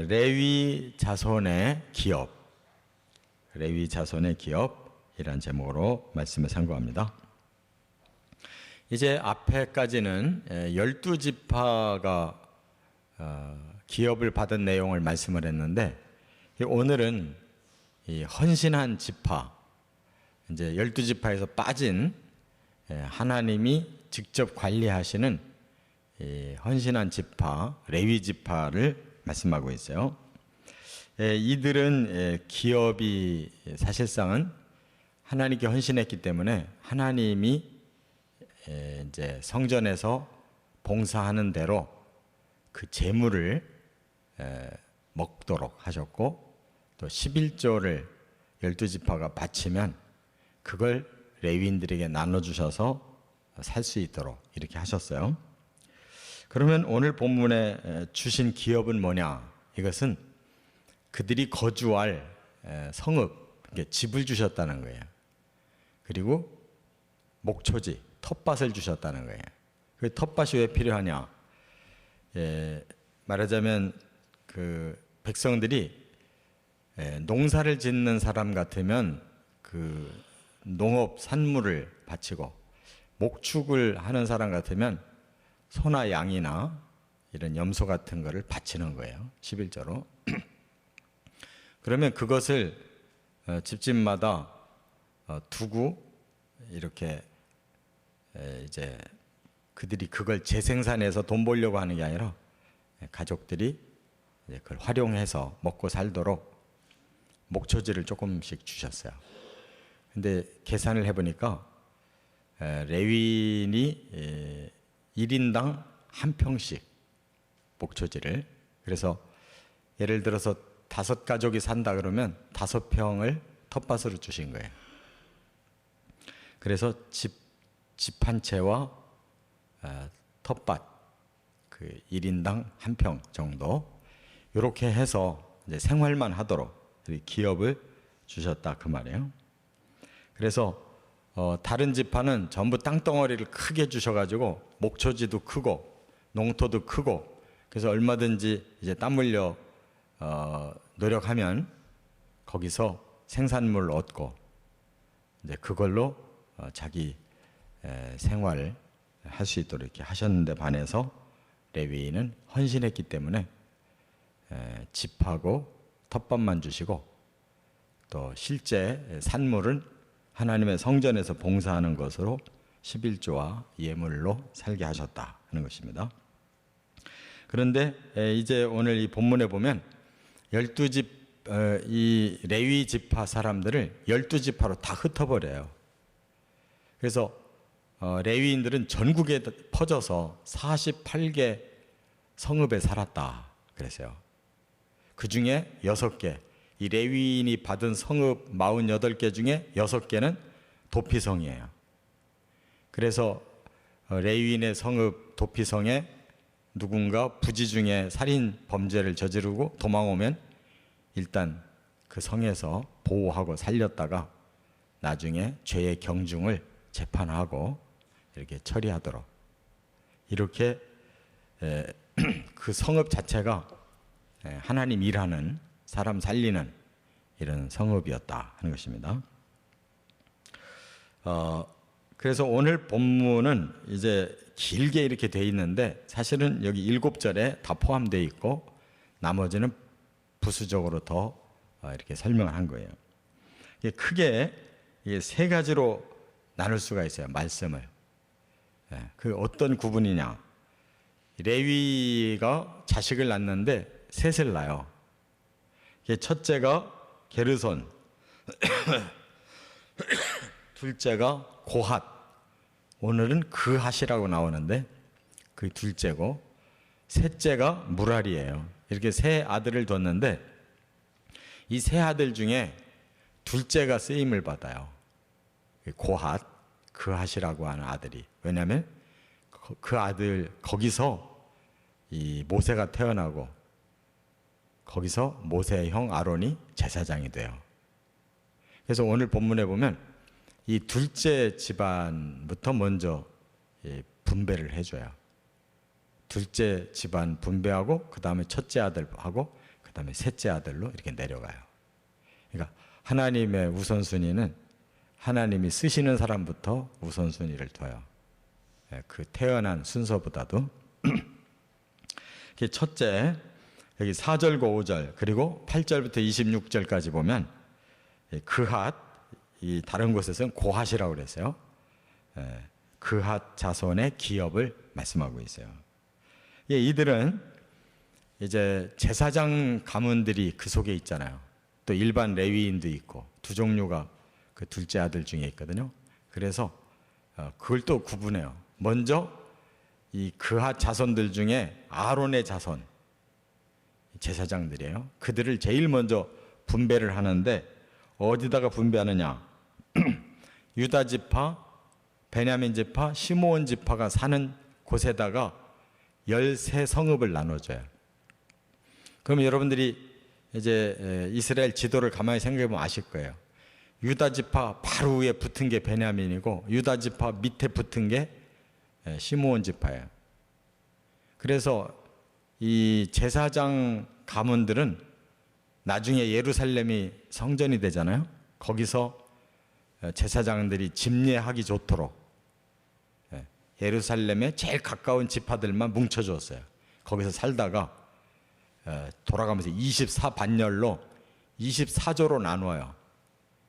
레위 자손의 기업, 레위 자손의 기업이란 제목으로 말씀을 상고합니다. 이제 앞에까지는 12지파가 기업을 받은 내용을 말씀을 했는데, 오늘은 이 헌신한 지파, 이제 12지파에서 빠진 하나님이 직접 관리하시는 이 헌신한 지파, 레위 지파를 말씀하고 있어요. 이들은 기업이 사실상은 하나님께 헌신했기 때문에 하나님이 이제 성전에서 봉사하는 대로 그 재물을 먹도록 하셨고, 또 11조를 12지파가 바치면 그걸 레위인들에게 나눠주셔서 살 수 있도록 이렇게 하셨어요. 그러면 오늘 본문에 주신 기업은 뭐냐? 이것은 그들이 거주할 성읍, 집을 주셨다는 거예요. 그리고 목초지, 텃밭을 주셨다는 거예요. 그 텃밭이 왜 필요하냐? 말하자면 그 백성들이 농사를 짓는 사람 같으면 그 농업 산물을 바치고, 목축을 하는 사람 같으면 소나 양이나 이런 염소 같은 거를 바치는 거예요. 11조로. 그러면 그것을 집집마다 두고 이렇게 이제 그들이 그걸 재생산해서 돈 벌려고 하는 게 아니라 가족들이 이제 그걸 활용해서 먹고 살도록 목초지를 조금씩 주셨어요. 근데 계산을 해보니까 레위인이 1인당 한 평씩 목초지를, 그래서 예를 들어서 5가족이 산다 그러면 5평을 텃밭으로 주신 거예요. 그래서 집 한 채와 텃밭 그 1인당 한 평 정도, 이렇게 해서 이제 생활만 하도록 기업을 주셨다 그 말이에요. 그래서 다른 지파는 전부 땅덩어리를 크게 주셔가지고 목초지도 크고 농토도 크고, 그래서 얼마든지 이제 땀 흘려 노력하면 거기서 생산물을 얻고 이제 그걸로 자기 생활을 할 수 있도록 이렇게 하셨는데, 반해서 레위인은 헌신했기 때문에 집하고 텃밭만 주시고, 또 실제 산물은 하나님의 성전에서 봉사하는 것으로 11조와 예물로 살게 하셨다 하는 것입니다. 그런데 이제 오늘 이 본문에 보면 12집 이 레위 지파 사람들을 12지파로 다 흩어버려요. 그래서 레위인들은 전국에 퍼져서 48개 성읍에 살았다 그랬어요. 그 중에 6개, 이 레위인이 받은 성읍 48개 중에 6개는 도피성이에요. 그래서 레위인의 성읍 도피성에 누군가 부지 중에 살인 범죄를 저지르고 도망오면 일단 그 성에서 보호하고 살렸다가 나중에 죄의 경중을 재판하고 이렇게 처리하도록, 이렇게 그 성읍 자체가 하나님 일하는, 사람 살리는 이런 성읍이었다 하는 것입니다. 그래서 오늘 본문은 이제 길게 이렇게 돼 있는데, 사실은 여기 7절에 다 포함되어 있고 나머지는 부수적으로 더 이렇게 설명을 한 거예요. 크게 3가지로 나눌 수가 있어요, 말씀을. 그 어떤 구분이냐? 레위가 자식을 낳는데 셋을 낳아요. 첫째가 게르손, 둘째가 고핫, 오늘은 그핫이라고 나오는데 그 둘째고, 셋째가 무랄이에요. 이렇게 3 아들을 뒀는데 이 3 아들 중에 둘째가 쓰임을 받아요. 고핫, 그핫이라고 하는 아들이. 왜냐하면 그 아들, 거기서 이 모세가 태어나고 거기서 모세의 형 아론이 제사장이 돼요. 그래서 오늘 본문에 보면 이 둘째 집안부터 먼저 분배를 해줘요. 둘째 집안 분배하고, 그 다음에 첫째 아들하고, 그 그다음에 셋째 아들로 이렇게 내려가요. 그러니까 하나님의 우선순위는 하나님이 쓰시는 사람부터 우선순위를 둬요. 그 태어난 순서보다도. 첫째, 여기 4절과 5절 그리고 8절부터 26절까지 보면 그핫, 이 다른 곳에서는 고핫이라고 그랬어요. 그핫 자손의 기업을 말씀하고 있어요. 이들은 이제 제사장 가문들이 그 속에 있잖아요. 또 일반 레위인도 있고 두 종류가 그 둘째 아들 중에 있거든요. 그래서 그걸 또 구분해요. 먼저 이 그핫 자손들 중에 아론의 자손, 제사장들이에요. 그들을 제일 먼저 분배를 하는데 어디다가 분배하느냐? 유다 지파, 베냐민 지파, 시므온 지파가 사는 곳에다가 13성읍을 나눠줘요. 그럼 여러분들이 이제 이스라엘 지도를 가만히 생각해 보면 아실 거예요. 유다 지파 바로 위에 붙은 게 베냐민이고 유다 지파 밑에 붙은 게 시므온 지파예요. 그래서 이 제사장 가문들은 나중에 예루살렘이 성전이 되잖아요. 거기서 제사장들이 집례하기 좋도록 예루살렘에 제일 가까운 지파들만 뭉쳐줬어요. 거기서 살다가 돌아가면서 24반열로 24조로 나누어요.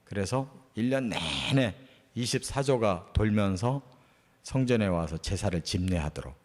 그래서 1년 내내 24조가 돌면서 성전에 와서 제사를 집례하도록.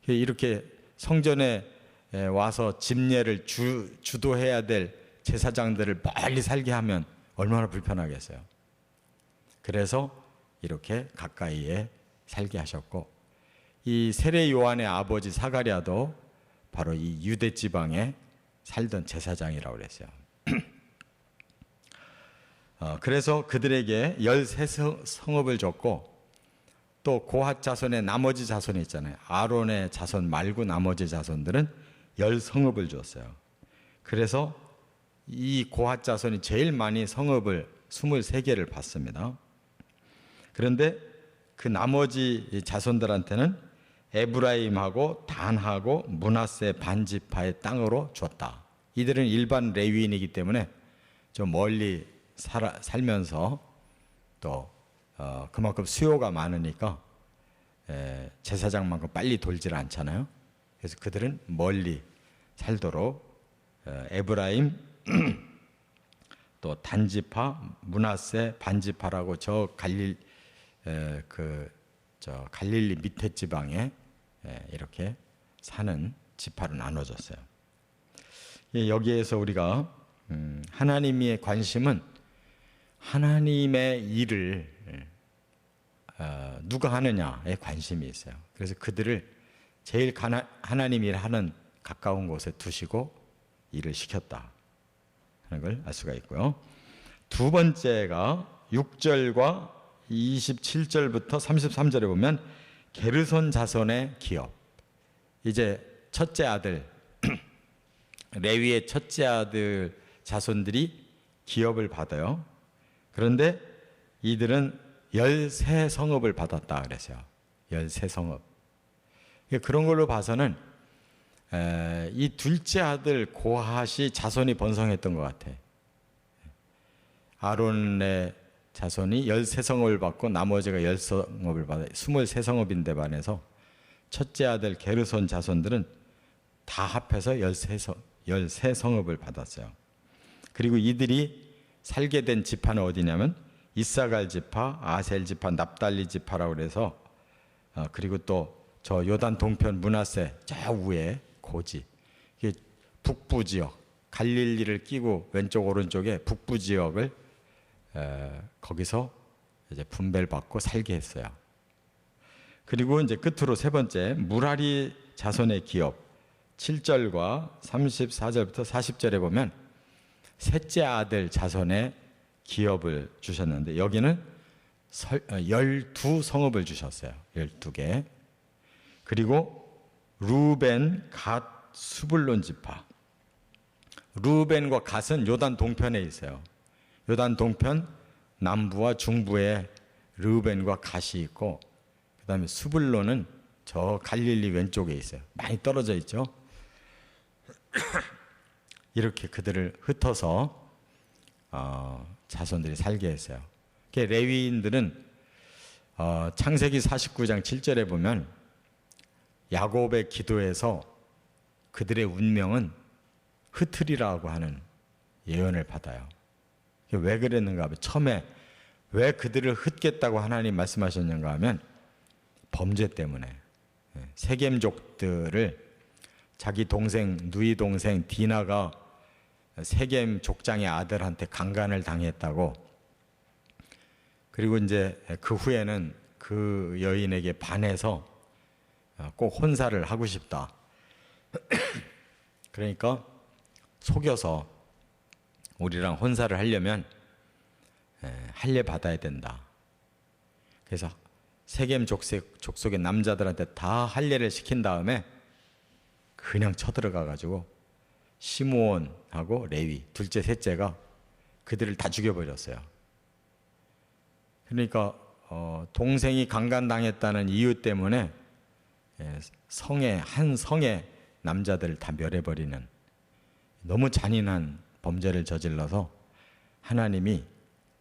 이렇게 성전에 와서 집례를 주도해야 될 제사장들을 멀리 살게 하면 얼마나 불편하겠어요. 그래서 이렇게 가까이에 살게 하셨고, 이 세례 요한의 아버지 사가랴도 바로 이 유대 지방에 살던 제사장이라고 그랬어요. 그래서 그들에게 13성읍을 줬고, 또 고핫 자손의 나머지 자손이 있잖아요. 아론의 자손 말고 나머지 자손들은 10성읍을 줬어요. 그래서 이 고핫 자손이 제일 많이 성읍을 23개를 받습니다. 그런데 그 나머지 자손들한테는 에브라임하고 단하고 므낫세 반지파의 땅으로 줬다. 이들은 일반 레위인이기 때문에 좀 멀리 살면서 또 그만큼 수요가 많으니까 제사장만큼 빨리 돌질 않잖아요. 그래서 그들은 멀리 살도록 에브라임 또 단지파, 므낫세 반지파라고 저 갈릴리 밑에 지방에 이렇게 사는 지파로 나눠졌어요. 여기에서 우리가 하나님의 관심은 하나님의 일을 누가 하느냐에 관심이 있어요. 그래서 그들을 제일 하나님 일 하는 가까운 곳에 두시고 일을 시켰다 하는 걸 알 수가 있고요. 두 번째가 6절과 27절부터 33절에 보면 게르손 자손의 기업. 이제 첫째 아들 레위의 첫째 아들 자손들이 기업을 받아요. 그런데 이들은 13성읍을 받았다 그랬어요. 13성읍. 그런 걸로 봐서는 이 둘째 아들 고핫이 자손이 번성했던 것 같아. 아론의 자손이 13성읍을 받고 나머지가 10성읍을 받아 23성읍인데 반해서 첫째 아들 게르손 자손들은 다 합해서 13성읍을 받았어요. 그리고 이들이 살게 된 지파는 어디냐면 이사갈 지파, 아셀 지파, 납달리 지파라고 그래서 그리고 또 저 요단 동편 므낫세 저 위에 고지, 이게 북부 지역, 갈릴리를 끼고 왼쪽 오른쪽에 북부 지역을 거기서 이제 분배를 받고 살게 했어요. 그리고 이제 끝으로 세 번째 무라리 자손의 기업 7절과 34절부터 40절에 보면 셋째 아들 자손의 기업을 주셨는데 여기는 12성읍을 주셨어요. 12개. 그리고 루벤, 갓, 수불론 지파. 루벤과 갓은 요단 동편에 있어요. 요단 동편 남부와 중부에 루벤과 갓이 있고 그 다음에 수불론은 저 갈릴리 왼쪽에 있어요. 많이 떨어져 있죠. 이렇게 그들을 흩어서 자손들이 살게 했어요. 레위인들은 창세기 49장 7절에 보면 야곱의 기도에서 그들의 운명은 흩으리라고 하는 예언을 받아요. 왜 그랬는가 하면, 처음에 왜 그들을 흩겠다고 하나님 말씀하셨는가 하면 범죄 때문에. 세겜족들을 자기 동생, 누이 동생 디나가 세겜 족장의 아들한테 강간을 당했다고, 그리고 이제 그 후에는 그 여인에게 반해서 꼭 혼사를 하고 싶다. 그러니까 속여서 우리랑 혼사를 하려면 할례 받아야 된다. 그래서 세겜 족속의 남자들한테 다 할례를 시킨 다음에 그냥 쳐들어가 가지고 시므온하고 레위 둘째 셋째가 그들을 다 죽여버렸어요. 그러니까 동생이 강간당했다는 이유 때문에 한 성의 남자들을 다 멸해버리는 너무 잔인한 범죄를 저질러서 하나님이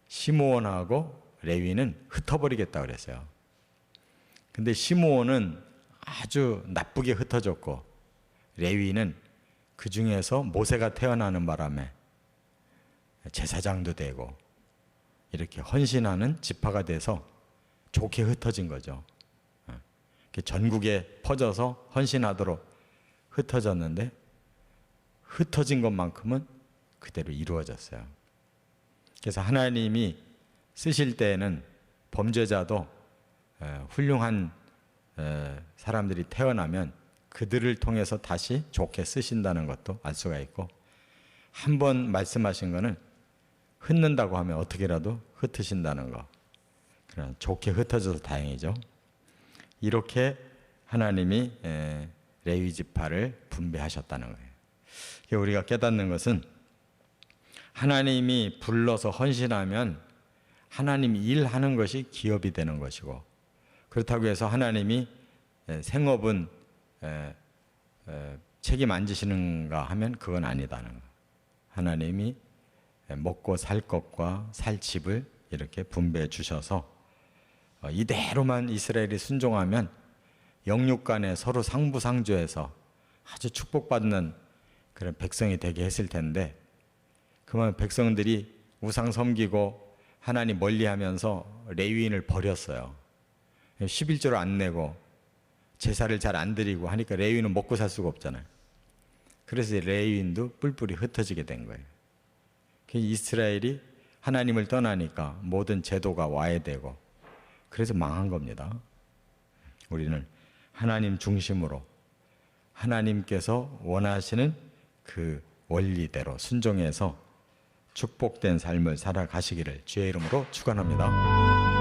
시므온하고 레위는 흩어버리겠다 그랬어요. 근데 시므온은 아주 나쁘게 흩어졌고 레위는 그 중에서 모세가 태어나는 바람에 제사장도 되고 이렇게 헌신하는 지파가 돼서 좋게 흩어진 거죠. 전국에 퍼져서 헌신하도록 흩어졌는데 흩어진 것만큼은 그대로 이루어졌어요. 그래서 하나님이 쓰실 때에는 범죄자도 훌륭한 사람들이 태어나면 그들을 통해서 다시 좋게 쓰신다는 것도 알 수가 있고, 한 번 말씀하신 거는 흩는다고 하면 어떻게라도 흩으신다는 거. 그런 좋게 흩어져서 다행이죠. 이렇게 하나님이 레위 지파를 분배하셨다는 거예요. 우리가 깨닫는 것은 하나님이 불러서 헌신하면 하나님이 일하는 것이 기업이 되는 것이고, 그렇다고 해서 하나님이 생업은 책임 안 지시는가 하면 그건 아니다는 거예요. 하나님이 먹고 살 것과 살 집을 이렇게 분배해 주셔서 이대로만 이스라엘이 순종하면 영육 간에 서로 상부상조해서 아주 축복받는 그런 백성이 되게 했을 텐데, 그만 백성들이 우상 섬기고 하나님 멀리하면서 레위인을 버렸어요. 11조를 안 내고 제사를 잘 안 드리고 하니까 레위인은 먹고 살 수가 없잖아요. 그래서 레위인도 뿔뿔이 흩어지게 된 거예요. 이스라엘이 하나님을 떠나니까 모든 제도가 와해되고 그래서 망한 겁니다. 우리는 하나님 중심으로 하나님께서 원하시는 그 원리대로 순종해서 축복된 삶을 살아가시기를 주의 이름으로 축원합니다.